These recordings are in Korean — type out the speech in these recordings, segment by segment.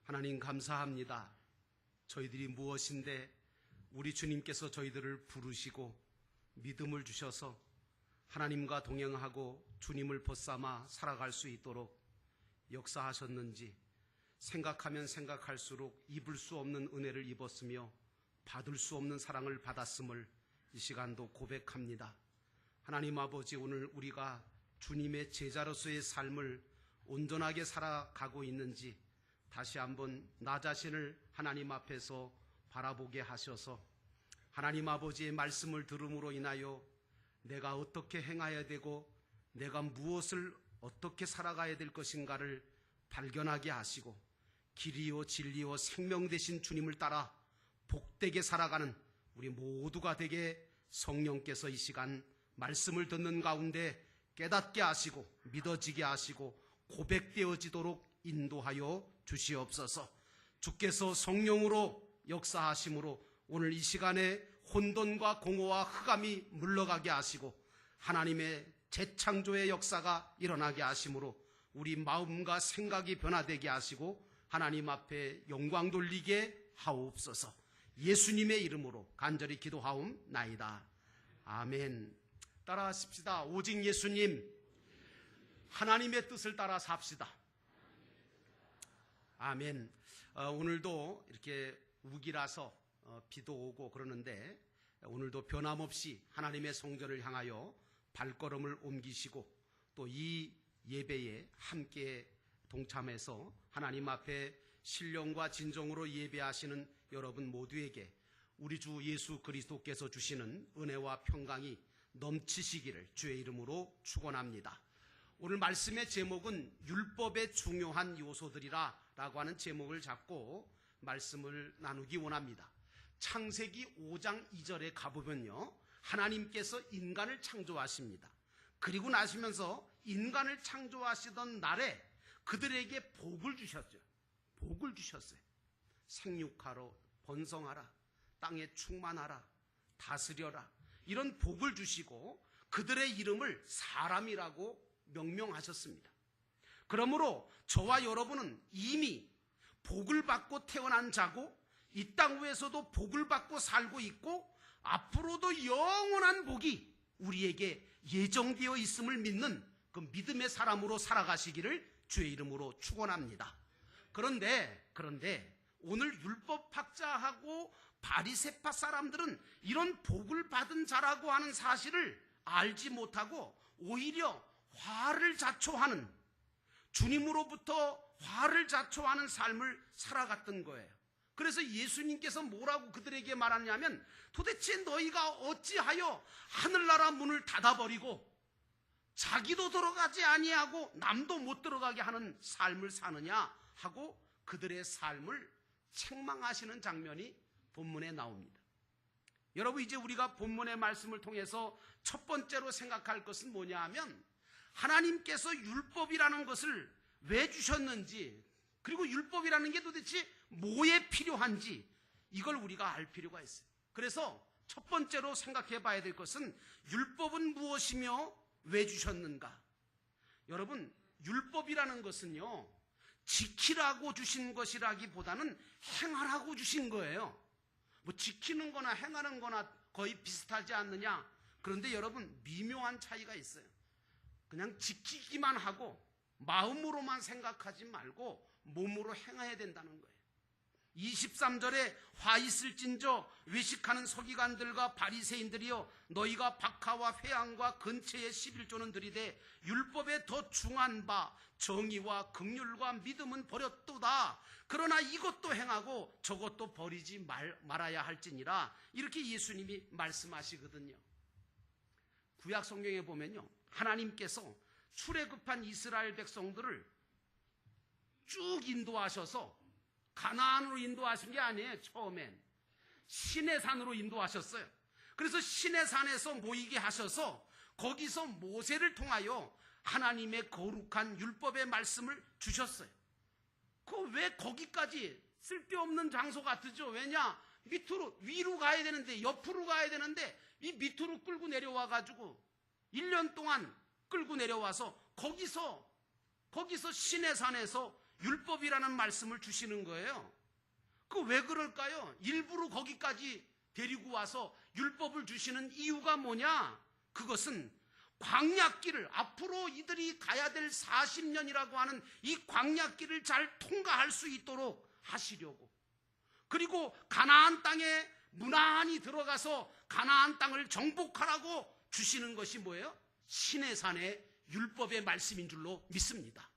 하나님 감사합니다. 저희들이 무엇인데 우리 주님께서 저희들을 부르시고 믿음을 주셔서 하나님과 동행하고 주님을 벗삼아 살아갈 수 있도록 역사하셨는지 생각하면 생각할수록 입을 수 없는 은혜를 입었으며 받을 수 없는 사랑을 받았음을 이 시간도 고백합니다. 하나님 아버지, 오늘 우리가 주님의 제자로서의 삶을 온전하게 살아가고 있는지 다시 한번 나 자신을 하나님 앞에서 바라보게 하셔서 하나님 아버지의 말씀을 들음으로 인하여 내가 어떻게 행해야 되고 내가 무엇을 어떻게 살아가야 될 것인가를 발견하게 하시고 길이요 진리요 생명 되신 주님을 따라 복되게 살아가는 우리 모두가 되게 성령께서 이 시간 말씀을 듣는 가운데 깨닫게 하시고 믿어지게 하시고 고백되어지도록 인도하여 주시옵소서. 주께서 성령으로 역사하심으로 오늘 이 시간에 혼돈과 공허와 흑암이 물러가게 하시고 하나님의 재창조의 역사가 일어나게 하심으로 우리 마음과 생각이 변화되게 하시고 하나님 앞에 영광 돌리게 하옵소서. 예수님의 이름으로 간절히 기도하옵나이다. 아멘. 따라하십시다. 오직 예수님, 하나님의 뜻을 따라 삽시다. 아멘. 오늘도 이렇게 우기라서 비도 오고 그러는데 오늘도 변함없이 하나님의 성전을 향하여 발걸음을 옮기시고 또 이 예배에 함께 동참해서 하나님 앞에 신령과 진정으로 예배하시는 여러분 모두에게 우리 주 예수 그리스도께서 주시는 은혜와 평강이 넘치시기를 주의 이름으로 축원합니다. 오늘 말씀의 제목은 율법의 중요한 요소들이라 라고 하는 제목을 잡고 말씀을 나누기 원합니다. 창세기 5장 2절에 가보면요, 하나님께서 인간을 창조하십니다. 그리고 나시면서 인간을 창조하시던 날에 그들에게 복을 주셨죠. 복을 주셨어요. 생육하라, 번성하라, 땅에 충만하라, 다스려라, 이런 복을 주시고 그들의 이름을 사람이라고 명명하셨습니다. 그러므로 저와 여러분은 이미 복을 받고 태어난 자고 이 땅 위에서도 복을 받고 살고 있고 앞으로도 영원한 복이 우리에게 예정되어 있음을 믿는 그 믿음의 사람으로 살아가시기를 주의 이름으로 축원합니다. 그런데 오늘 율법학자하고 바리새파 사람들은 이런 복을 받은 자라고 하는 사실을 알지 못하고 오히려 화를 자초하는, 주님으로부터 화를 자초하는 삶을 살아갔던 거예요. 그래서 예수님께서 뭐라고 그들에게 말하냐면 도대체 너희가 어찌하여 하늘나라 문을 닫아버리고 자기도 들어가지 아니하고 남도 못 들어가게 하는 삶을 사느냐 하고 그들의 삶을 책망하시는 장면이 본문에 나옵니다. 여러분, 이제 우리가 본문의 말씀을 통해서 첫 번째로 생각할 것은 뭐냐 하면 하나님께서 율법이라는 것을 왜 주셨는지, 그리고 율법이라는 게 도대체 뭐에 필요한지 이걸 우리가 알 필요가 있어요. 그래서 첫 번째로 생각해 봐야 될 것은 율법은 무엇이며 왜 주셨는가. 여러분, 율법이라는 것은요, 지키라고 주신 것이라기보다는 행하라고 주신 거예요. 뭐 지키는 거나 행하는 거나 거의 비슷하지 않느냐. 그런데 여러분, 미묘한 차이가 있어요. 그냥 지키기만 하고 마음으로만 생각하지 말고 몸으로 행해야 된다는 거예요. 23절에 화 있을진저 외식하는 서기관들과 바리새인들이여 너희가 박하와 회향과 근처의 11조는 들이되 율법에 더 중한 바 정의와 긍휼과 믿음은 버렸도다. 그러나 이것도 행하고 저것도 버리지 말아야 할지니라. 이렇게 예수님이 말씀하시거든요. 구약 성경에 보면요, 하나님께서 출애굽한 이스라엘 백성들을 쭉 인도하셔서 가나안으로 인도하신 게 아니에요. 처음엔 시내산으로 인도하셨어요. 그래서 시내산에서 모이게 하셔서 거기서 모세를 통하여 하나님의 거룩한 율법의 말씀을 주셨어요. 왜 거기까지 쓸데없는 장소 같으죠? 왜냐? 밑으로, 위로 가야 되는데, 옆으로 가야 되는데 이 밑으로 끌고 내려와 가지고 1년 동안 끌고 내려와서 거기서 시내산에서 율법이라는 말씀을 주시는 거예요. 그 왜 그럴까요? 일부러 거기까지 데리고 와서 율법을 주시는 이유가 뭐냐? 그것은 광야길을, 앞으로 이들이 가야 될 40년이라고 하는 이 광야길을 잘 통과할 수 있도록 하시려고, 그리고 가나안 땅에 무난히 들어가서 가나안 땅을 정복하라고 주시는 것이 뭐예요? 시내산의 율법의 말씀인 줄로 믿습니다.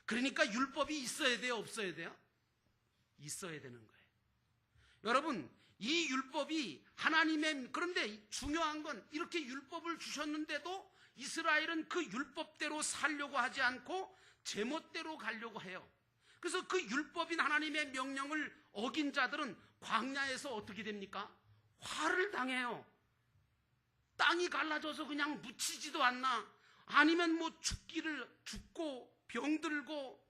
그러니까 율법이 있어야 돼요, 없어야 돼요? 있어야 되는 거예요. 여러분, 이 율법이 하나님의, 그런데 중요한 건 이렇게 율법을 주셨는데도 이스라엘은 그 율법대로 살려고 하지 않고 제멋대로 가려고 해요. 그래서 그 율법인 하나님의 명령을 어긴 자들은 광야에서 어떻게 됩니까? 화를 당해요. 땅이 갈라져서 그냥 묻히지도 않나, 아니면 뭐 죽고 병들고,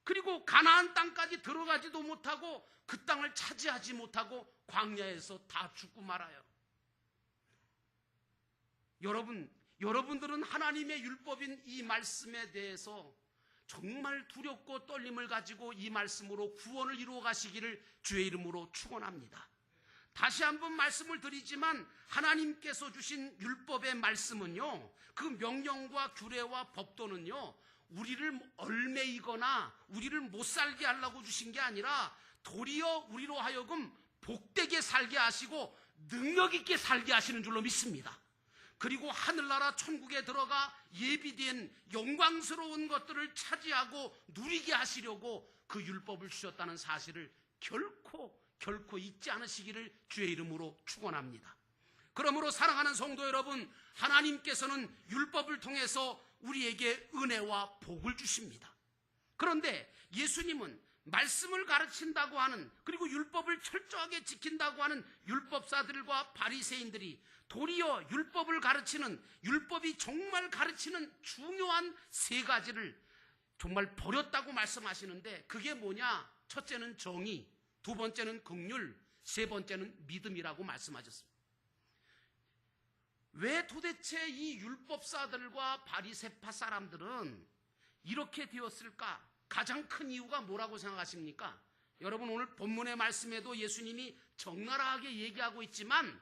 그리고 가나안 땅까지 들어가지도 못하고 그 땅을 차지하지 못하고 광야에서 다 죽고 말아요. 여러분들은 하나님의 율법인 이 말씀에 대해서 정말 두렵고 떨림을 가지고 이 말씀으로 구원을 이루어 가시기를 주의 이름으로 축원합니다. 다시 한번 말씀을 드리지만 하나님께서 주신 율법의 말씀은요, 그 명령과 규례와 법도는요, 우리를 얽매이거나 우리를 못 살게 하려고 주신 게 아니라 도리어 우리로 하여금 복되게 살게 하시고 능력 있게 살게 하시는 줄로 믿습니다. 그리고 하늘나라 천국에 들어가 예비된 영광스러운 것들을 차지하고 누리게 하시려고 그 율법을 주셨다는 사실을 결코 잊지 않으시기를 주의 이름으로 축원합니다. 그러므로 사랑하는 성도 여러분, 하나님께서는 율법을 통해서 우리에게 은혜와 복을 주십니다. 그런데 예수님은 말씀을 가르친다고 하는, 그리고 율법을 철저하게 지킨다고 하는 율법사들과 바리새인들이 도리어 율법을 가르치는, 율법이 정말 가르치는 중요한 세 가지를 정말 버렸다고 말씀하시는데, 그게 뭐냐? 첫째는 정의, 두 번째는 긍휼, 세 번째는 믿음이라고 말씀하셨습니다. 왜 도대체 이 율법사들과 바리새파 사람들은 이렇게 되었을까? 가장 큰 이유가 뭐라고 생각하십니까? 여러분, 오늘 본문의 말씀에도 예수님이 적나라하게 얘기하고 있지만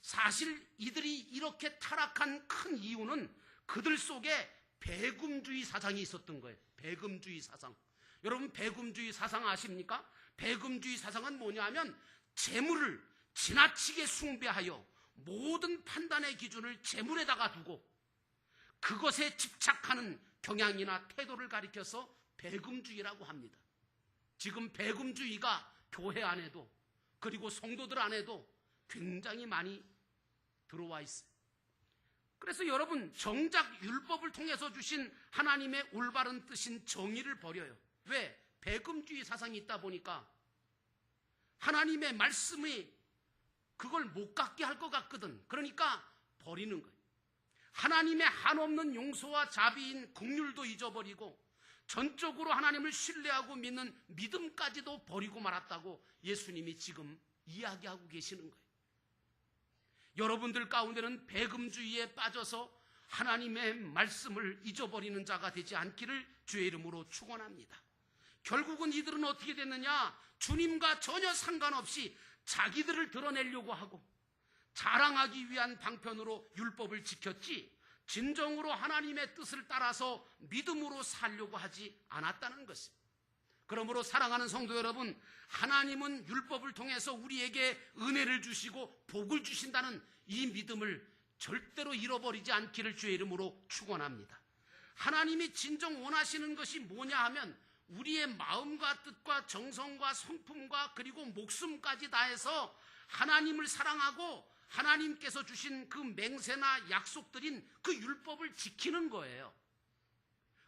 사실 이들이 이렇게 타락한 큰 이유는 그들 속에 배금주의 사상이 있었던 거예요. 배금주의 사상. 여러분, 배금주의 사상 아십니까? 배금주의 사상은 뭐냐면 재물을 지나치게 숭배하여 모든 판단의 기준을 재물에다가 두고 그것에 집착하는 경향이나 태도를 가리켜서 배금주의라고 합니다. 지금 배금주의가 교회 안에도, 그리고 성도들 안에도 굉장히 많이 들어와 있어요. 그래서 여러분, 정작 율법을 통해서 주신 하나님의 올바른 뜻인 정의를 버려요. 왜? 배금주의 사상이 있다 보니까 하나님의 말씀이 그걸 못 갖게 할 것 같거든. 그러니까 버리는 거예요. 하나님의 한없는 용서와 자비인 긍휼도 잊어버리고 전적으로 하나님을 신뢰하고 믿는 믿음까지도 버리고 말았다고 예수님이 지금 이야기하고 계시는 거예요. 여러분들 가운데는 배금주의에 빠져서 하나님의 말씀을 잊어버리는 자가 되지 않기를 주의 이름으로 축원합니다. 결국은 이들은 어떻게 됐느냐? 주님과 전혀 상관없이 자기들을 드러내려고 하고 자랑하기 위한 방편으로 율법을 지켰지 진정으로 하나님의 뜻을 따라서 믿음으로 살려고 하지 않았다는 것입니다. 그러므로 사랑하는 성도 여러분, 하나님은 율법을 통해서 우리에게 은혜를 주시고 복을 주신다는 이 믿음을 절대로 잃어버리지 않기를 주의 이름으로 축원합니다. 하나님이 진정 원하시는 것이 뭐냐 하면 우리의 마음과 뜻과 정성과 성품과 그리고 목숨까지 다해서 하나님을 사랑하고 하나님께서 주신 그 맹세나 약속들인 그 율법을 지키는 거예요.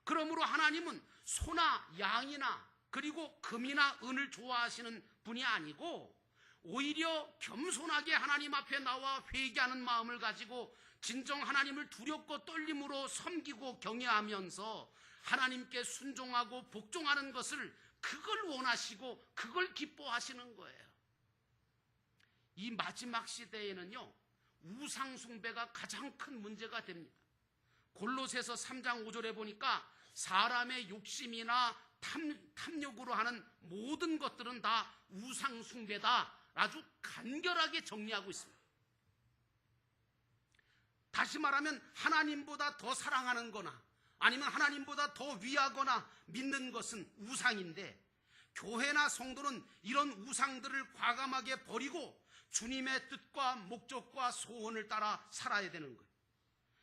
그러므로 하나님은 소나 양이나 그리고 금이나 은을 좋아하시는 분이 아니고 오히려 겸손하게 하나님 앞에 나와 회개하는 마음을 가지고 진정 하나님을 두렵고 떨림으로 섬기고 경외하면서 하나님께 순종하고 복종하는 것을, 그걸 원하시고 그걸 기뻐하시는 거예요. 이 마지막 시대에는요, 우상 숭배가 가장 큰 문제가 됩니다. 골로새서 3장 5절에 보니까 사람의 욕심이나 탐욕으로 하는 모든 것들은 다 우상 숭배다. 아주 간결하게 정리하고 있습니다. 다시 말하면 하나님보다 더 사랑하는 거나 아니면 하나님보다 더 위하거나 믿는 것은 우상인데, 교회나 성도는 이런 우상들을 과감하게 버리고 주님의 뜻과 목적과 소원을 따라 살아야 되는 거예요.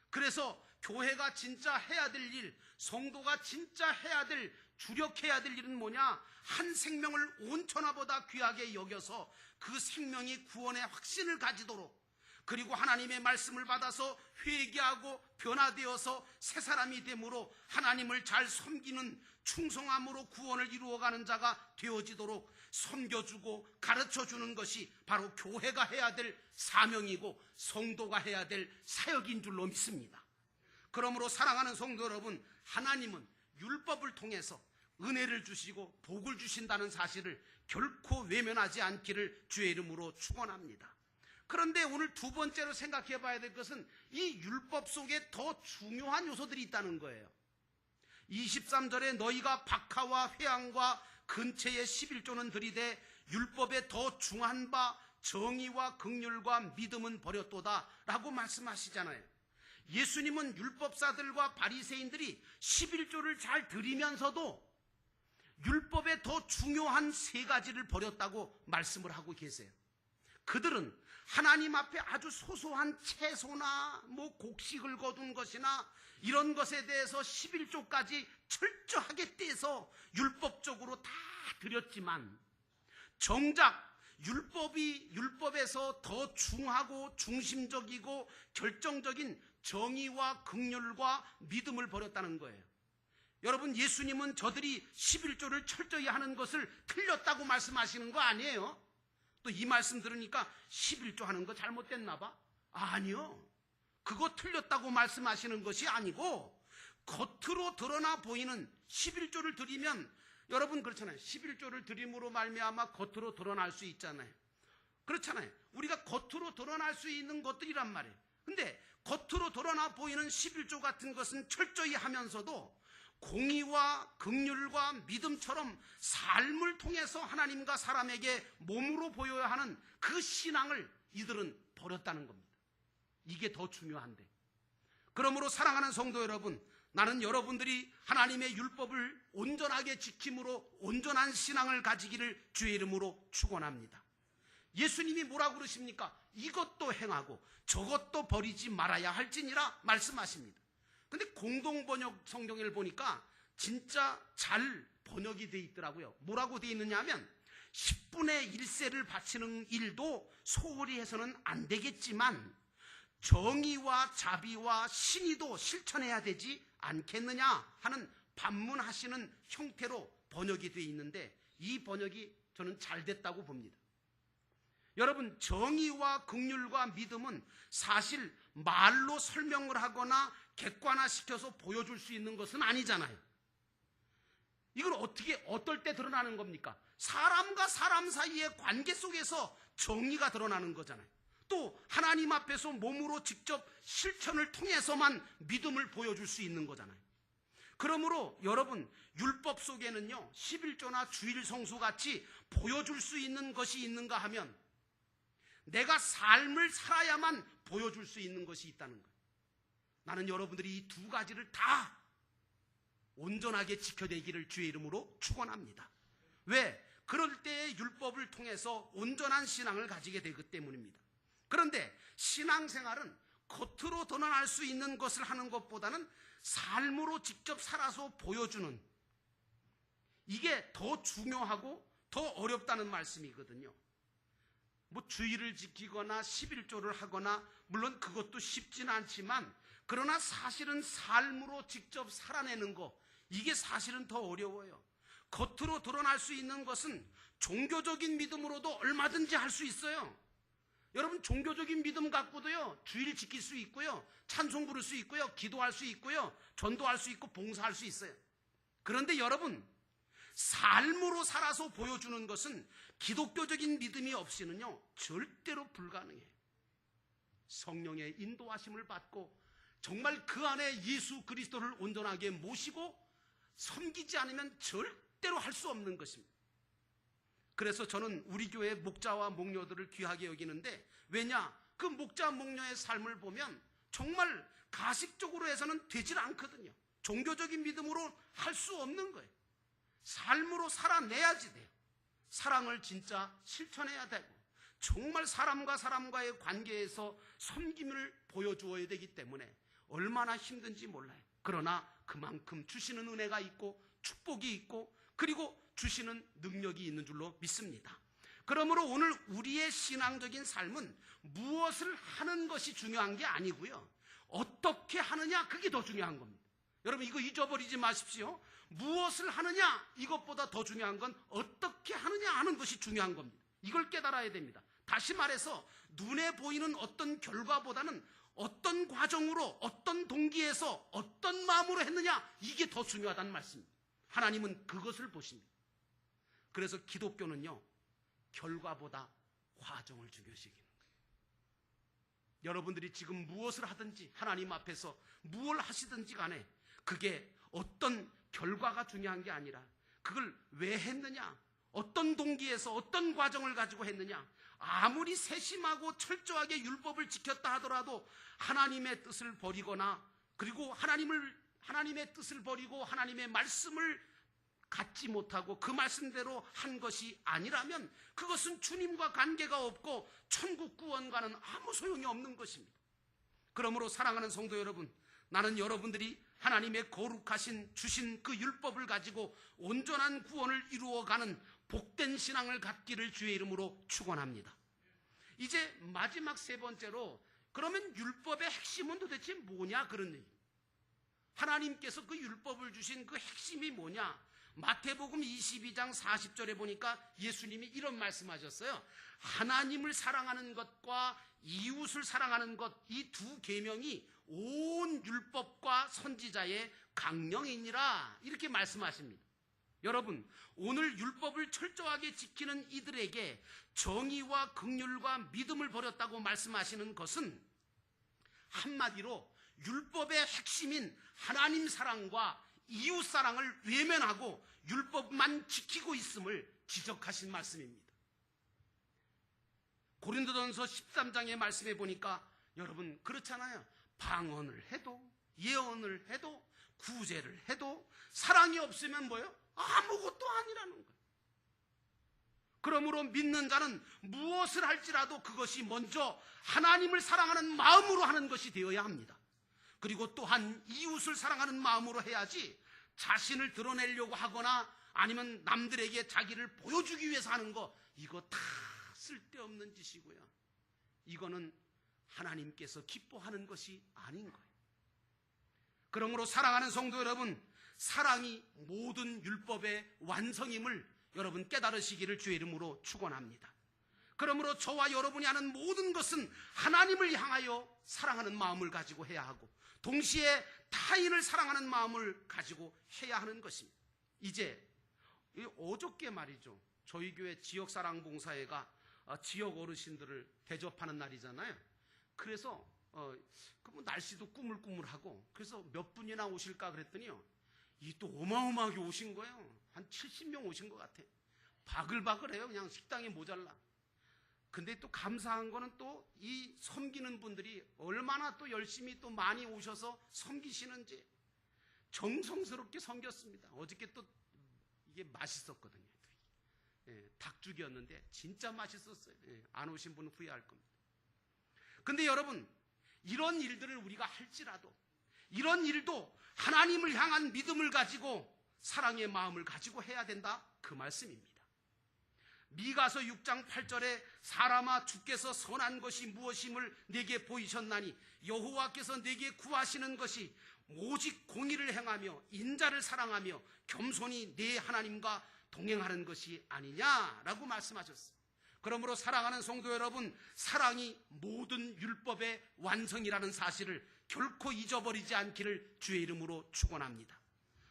그래서 교회가 진짜 해야 될 일, 성도가 진짜 해야 될, 주력해야 될 일은 뭐냐? 한 생명을 온 천하보다 귀하게 여겨서 그 생명이 구원의 확신을 가지도록, 그리고 하나님의 말씀을 받아서 회개하고 변화되어서 새 사람이 됨으로 하나님을 잘 섬기는 충성함으로 구원을 이루어가는 자가 되어지도록 섬겨주고 가르쳐주는 것이 바로 교회가 해야 될 사명이고 성도가 해야 될 사역인 줄로 믿습니다. 그러므로 사랑하는 성도 여러분, 하나님은 율법을 통해서 은혜를 주시고 복을 주신다는 사실을 결코 외면하지 않기를 주의 이름으로 축원합니다. 그런데 오늘 두 번째로 생각해 봐야 될 것은 이 율법 속에 더 중요한 요소들이 있다는 거예요. 23절에 너희가 박하와 회향과 근체의 11조는 들이되 율법에 더 중한 바 정의와 긍휼과 믿음은 버렸도다 라고 말씀하시잖아요. 예수님은 율법사들과 바리새인들이 11조를 잘 드리면서도 율법에 더 중요한 세 가지를 버렸다고 말씀을 하고 계세요. 그들은 하나님 앞에 아주 소소한 채소나 곡식을 거둔 것이나 이런 것에 대해서 11조까지 철저하게 떼서 율법적으로 다 드렸지만, 정작 율법에서 더 중하고 중심적이고 결정적인 정의와 긍휼과 믿음을 버렸다는 거예요. 여러분, 예수님은 저들이 11조를 철저히 하는 것을 틀렸다고 말씀하시는 거 아니에요? 또 이 말씀 들으니까 11조 하는 거 잘못됐나 봐? 아니요. 그거 틀렸다고 말씀하시는 것이 아니고, 겉으로 드러나 보이는 11조를 드리면, 여러분 그렇잖아요. 11조를 드림으로 말미암아 겉으로 드러날 수 있잖아요. 그렇잖아요. 우리가 겉으로 드러날 수 있는 것들이란 말이에요. 근데 겉으로 드러나 보이는 11조 같은 것은 철저히 하면서도 공의와 긍휼과 믿음처럼 삶을 통해서 하나님과 사람에게 몸으로 보여야 하는 그 신앙을 이들은 버렸다는 겁니다. 이게 더 중요한데. 그러므로 사랑하는 성도 여러분, 나는 여러분들이 하나님의 율법을 온전하게 지킴으로 온전한 신앙을 가지기를 주의 이름으로 축원합니다. 예수님이 뭐라고 그러십니까? 이것도 행하고 저것도 버리지 말아야 할지니라 말씀하십니다. 근데 공동번역 성경을 보니까 진짜 잘 번역이 돼 있더라고요. 뭐라고 돼 있느냐 하면 10분의 1세를 바치는 일도 소홀히 해서는 안 되겠지만 정의와 자비와 신의도 실천해야 되지 않겠느냐 하는 반문하시는 형태로 번역이 돼 있는데, 이 번역이 저는 잘 됐다고 봅니다. 여러분, 정의와 긍휼과 믿음은 사실 말로 설명을 하거나 객관화시켜서 보여줄 수 있는 것은 아니잖아요. 이걸 어떨 때 드러나는 겁니까? 사람과 사람 사이의 관계 속에서 정의가 드러나는 거잖아요. 또 하나님 앞에서 몸으로 직접 실천을 통해서만 믿음을 보여줄 수 있는 거잖아요. 그러므로 여러분, 율법 속에는요 11조나 주일 성수같이 보여줄 수 있는 것이 있는가 하면 내가 삶을 살아야만 보여줄 수 있는 것이 있다는 거예요. 나는 여러분들이 이 두 가지를 다 온전하게 지켜내기를 주의 이름으로 축원합니다. 왜? 그럴 때의 율법을 통해서 온전한 신앙을 가지게 되기 때문입니다. 그런데 신앙생활은 겉으로 드러날 수 있는 것을 하는 것보다는 삶으로 직접 살아서 보여주는, 이게 더 중요하고 더 어렵다는 말씀이거든요. 주의를 지키거나 11조를 하거나 물론 그것도 쉽진 않지만, 그러나 사실은 삶으로 직접 살아내는 거, 이게 사실은 더 어려워요. 겉으로 드러날 수 있는 것은 종교적인 믿음으로도 얼마든지 할 수 있어요. 여러분, 종교적인 믿음 갖고도요 주일 지킬 수 있고요, 찬송 부를 수 있고요, 기도할 수 있고요, 전도할 수 있고 봉사할 수 있어요. 그런데 여러분, 삶으로 살아서 보여주는 것은 기독교적인 믿음이 없이는요 절대로 불가능해요. 성령의 인도하심을 받고 정말 그 안에 예수 그리스도를 온전하게 모시고 섬기지 않으면 절대 절대로 할 수 없는 것입니다. 그래서 저는 우리 교회 목자와 목녀들을 귀하게 여기는데, 왜냐? 그 목자 목녀의 삶을 보면 정말 가식적으로 해서는 되질 않거든요. 종교적인 믿음으로 할 수 없는 거예요. 삶으로 살아내야지 돼요. 사랑을 진짜 실천해야 되고, 정말 사람과 사람과의 관계에서 섬김을 보여주어야 되기 때문에 얼마나 힘든지 몰라요. 그러나 그만큼 주시는 은혜가 있고 축복이 있고 그리고 주시는 능력이 있는 줄로 믿습니다. 그러므로 오늘 우리의 신앙적인 삶은 무엇을 하는 것이 중요한 게 아니고요, 어떻게 하느냐, 그게 더 중요한 겁니다. 여러분, 이거 잊어버리지 마십시오. 무엇을 하느냐, 이것보다 더 중요한 건 어떻게 하느냐 하는 것이 중요한 겁니다. 이걸 깨달아야 됩니다. 다시 말해서 눈에 보이는 어떤 결과보다는 어떤 과정으로, 어떤 동기에서, 어떤 마음으로 했느냐, 이게 더 중요하다는 말씀입니다. 하나님은 그것을 보십니다. 그래서 기독교는요, 결과보다 과정을 중요시하는 거예요. 여러분들이 지금 무엇을 하든지 하나님 앞에서 무엇을 하시든지 간에 그게 어떤 결과가 중요한 게 아니라 그걸 왜 했느냐, 어떤 동기에서 어떤 과정을 가지고 했느냐, 아무리 세심하고 철저하게 율법을 지켰다 하더라도 하나님의 뜻을 버리거나, 그리고 하나님의 뜻을 버리고 하나님의 말씀을 갖지 못하고 그 말씀대로 한 것이 아니라면 그것은 주님과 관계가 없고 천국 구원과는 아무 소용이 없는 것입니다. 그러므로 사랑하는 성도 여러분, 나는 여러분들이 하나님의 거룩하신 주신 그 율법을 가지고 온전한 구원을 이루어가는 복된 신앙을 갖기를 주의 이름으로 축원합니다. 이제 마지막 세 번째로, 그러면 율법의 핵심은 도대체 뭐냐, 그런 얘기. 하나님께서 그 율법을 주신 그 핵심이 뭐냐? 마태복음 22장 40절에 보니까 예수님이 이런 말씀하셨어요. 하나님을 사랑하는 것과 이웃을 사랑하는 것, 이 두 계명이 온 율법과 선지자의 강령이니라, 이렇게 말씀하십니다. 여러분, 오늘 율법을 철저하게 지키는 이들에게 정의와 긍휼과 믿음을 버렸다고 말씀하시는 것은 한마디로 율법의 핵심인 하나님 사랑과 이웃 사랑을 외면하고 율법만 지키고 있음을 지적하신 말씀입니다. 고린도전서 13장의 말씀에 보니까 여러분 그렇잖아요. 방언을 해도 예언을 해도 구제를 해도 사랑이 없으면 뭐예요? 아무것도 아니라는 거예요. 그러므로 믿는 자는 무엇을 할지라도 그것이 먼저 하나님을 사랑하는 마음으로 하는 것이 되어야 합니다. 그리고 또한 이웃을 사랑하는 마음으로 해야지 자신을 드러내려고 하거나 아니면 남들에게 자기를 보여주기 위해서 하는 거, 이거 다 쓸데없는 짓이고요. 이거는 하나님께서 기뻐하는 것이 아닌 거예요. 그러므로 사랑하는 성도 여러분, 사랑이 모든 율법의 완성임을 여러분 깨달으시기를 주의 이름으로 축원합니다. 그러므로 저와 여러분이 하는 모든 것은 하나님을 향하여 사랑하는 마음을 가지고 해야 하고 동시에 타인을 사랑하는 마음을 가지고 해야 하는 것입니다. 이제 어저께 말이죠, 저희 교회 지역사랑봉사회가 지역 어르신들을 대접하는 날이잖아요. 그래서 날씨도 꾸물꾸물하고 그래서 몇 분이나 오실까 그랬더니요, 이 또 어마어마하게 오신 거예요. 한 70명 오신 것 같아요. 바글바글해요. 그냥 식당이 모자라. 근데 또 감사한 거는 또 이 섬기는 분들이 얼마나 또 열심히 또 많이 오셔서 섬기시는지 정성스럽게 섬겼습니다. 어저께 또 이게 맛있었거든요. 닭죽이었는데 진짜 맛있었어요. 안 오신 분은 후회할 겁니다. 근데 여러분, 이런 일들을 우리가 할지라도 이런 일도 하나님을 향한 믿음을 가지고 사랑의 마음을 가지고 해야 된다, 그 말씀입니다. 미가서 6장 8절에 사람아 주께서 선한 것이 무엇임을 내게 보이셨나니 여호와께서 내게 구하시는 것이 오직 공의를 행하며 인자를 사랑하며 겸손히 내 하나님과 동행하는 것이 아니냐라고 말씀하셨어요. 그러므로 사랑하는 성도 여러분, 사랑이 모든 율법의 완성이라는 사실을 결코 잊어버리지 않기를 주의 이름으로 축원합니다.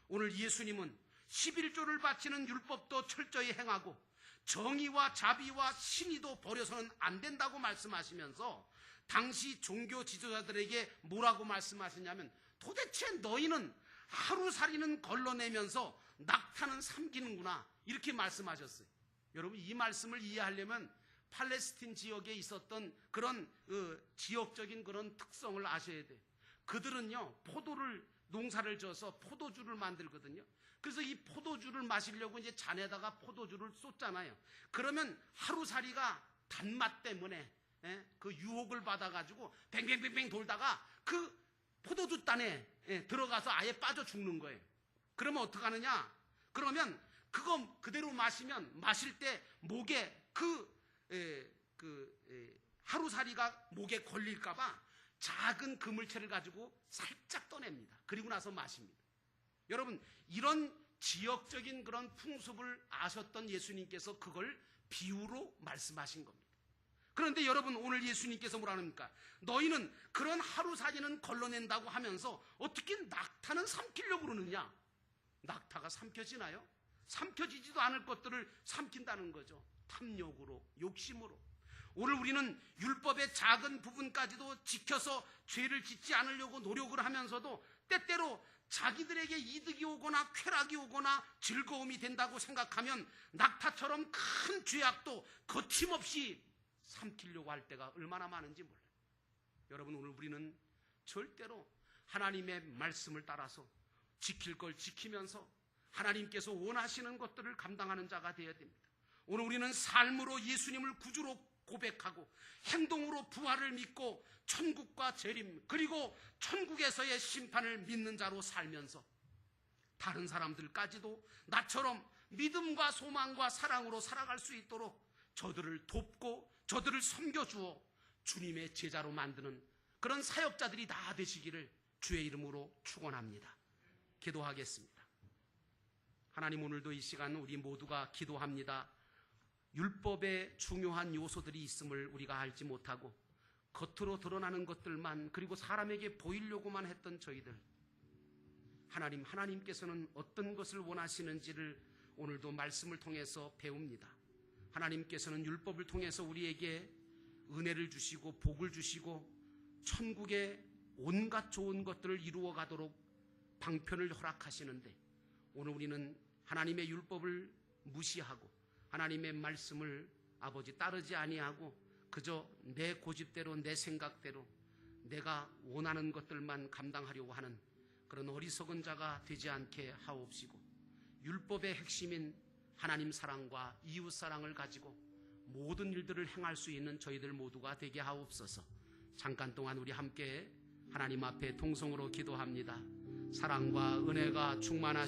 오늘 예수님은 11조를 바치는 율법도 철저히 행하고 정의와 자비와 신의도 버려서는 안 된다고 말씀하시면서 당시 종교 지도자들에게 뭐라고 말씀하시냐면, 도대체 너희는 하루살이는 걸러내면서 낙타는 삼키는구나 이렇게 말씀하셨어요. 여러분 이 말씀을 이해하려면 팔레스틴 지역에 있었던 그런 지역적인 그런 특성을 아셔야 돼요. 그들은요 포도를 농사를 져서 포도주를 만들거든요. 그래서 이 포도주를 마시려고 이제 잔에다가 포도주를 쏟잖아요. 그러면 하루살이가 단맛 때문에 그 유혹을 받아가지고 뱅뱅뱅뱅 돌다가 그 포도주 단에 들어가서 아예 빠져 죽는 거예요. 그러면 어떡하느냐? 그러면 그거 그대로 마시면 마실 때 목에 하루살이가 목에 걸릴까봐 작은 그물체를 가지고 살짝 떠냅니다. 그리고 나서 마십니다. 여러분 이런 지역적인 그런 풍습을 아셨던 예수님께서 그걸 비유로 말씀하신 겁니다. 그런데 여러분 오늘 예수님께서 뭐라 합니까? 너희는 그런 하루살이는 걸러낸다고 하면서 어떻게 낙타는 삼키려고 그러느냐? 낙타가 삼켜지나요? 삼켜지지도 않을 것들을 삼킨다는 거죠. 탐욕으로, 욕심으로. 오늘 우리는 율법의 작은 부분까지도 지켜서 죄를 짓지 않으려고 노력을 하면서도 때때로 자기들에게 이득이 오거나 쾌락이 오거나 즐거움이 된다고 생각하면 낙타처럼 큰 죄악도 거침없이 삼키려고 할 때가 얼마나 많은지 몰라요. 여러분 오늘 우리는 절대로 하나님의 말씀을 따라서 지킬 걸 지키면서 하나님께서 원하시는 것들을 감당하는 자가 되어야 됩니다. 오늘 우리는 삶으로 예수님을 구주로 고백하고 행동으로 부활을 믿고 천국과 재림 그리고 천국에서의 심판을 믿는 자로 살면서 다른 사람들까지도 나처럼 믿음과 소망과 사랑으로 살아갈 수 있도록 저들을 돕고 저들을 섬겨주어 주님의 제자로 만드는 그런 사역자들이 다 되시기를 주의 이름으로 축원합니다. 기도하겠습니다. 하나님 오늘도 이 시간 우리 모두가 기도합니다. 율법에 중요한 요소들이 있음을 우리가 알지 못하고 겉으로 드러나는 것들만 그리고 사람에게 보이려고만 했던 저희들 하나님께서는 어떤 것을 원하시는지를 오늘도 말씀을 통해서 배웁니다. 하나님께서는 율법을 통해서 우리에게 은혜를 주시고 복을 주시고 천국의 온갖 좋은 것들을 이루어 가도록 방편을 허락하시는데 오늘 우리는 하나님의 율법을 무시하고 하나님의 말씀을 아버지 따르지 아니하고 그저 내 고집대로 내 생각대로 내가 원하는 것들만 감당하려고 하는 그런 어리석은 자가 되지 않게 하옵시고 율법의 핵심인 하나님 사랑과 이웃 사랑을 가지고 모든 일들을 행할 수 있는 저희들 모두가 되게 하옵소서. 잠깐 동안 우리 함께 하나님 앞에 통성으로 기도합니다. 사랑과 은혜가 충만하신